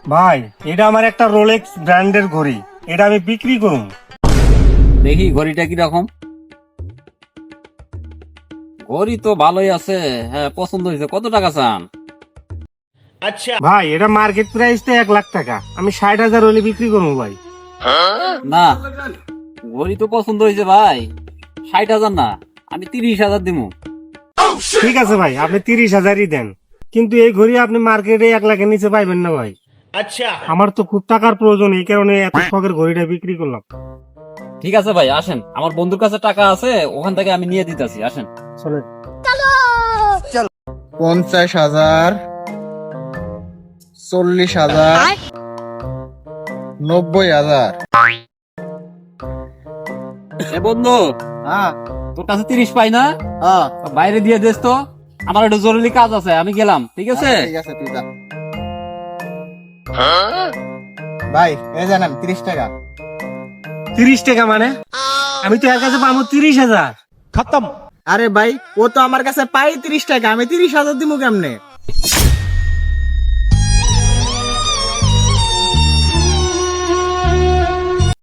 ভাই এটা আমার একটা রোলেক্স ব্র্যান্ডের ঘড়ি, এটা আমি বিক্রি করুম। দেখি ঘড়িটা কিরকম। ঘড়ি তো ভালোই আছে, হ্যাঁ পছন্দ হয়েছে। কত টাকা চান? ভাই এটা মার্কেট প্রাইস তো 1 লাখ টাকা, আমি 60,000 হলে বিক্রি করবো ভাই। না, ঘড়ি তো পছন্দ হয়েছে ভাই, 60,000 না, আমি 30,000 দিমু। ঠিক আছে ভাই, আপনি 30,000ই দেন, কিন্তু এই ঘড়ি আপনি মার্কেটে 1 লাখের নিচে পাইবেন না ভাই। আচ্ছা, আমার তো খুব টাকার প্রয়োজন, এই কারণে এত শখের ঘড়িটা বিক্রি করলাম। ঠিক আছে ভাই, আসেন, আমার বন্ধুর কাছে টাকা আছে, ওখান থেকে আমি নিয়ে দিতেছি, আসেন। চলেন। 50,000, 40,000, 90,000। এ বন্ধু, হ্যাঁ তোর কাছে 30 পাই না? হ্যাঁ বাইরে দিয়ে দেস তো, আমার একটু জরুরি কাজ আছে, আমি গেলাম, ঠিক আছে? ঠিক আছে তুই যা। ভাই এই জানেন 30 টাকা। 30 টাকা মানে? আমি তো এর কাছে পাবো 30,000। আরে ভাই ও তো আমার কাছে পাই 30 টাকা, আমি 30,000 দিব কেমনে?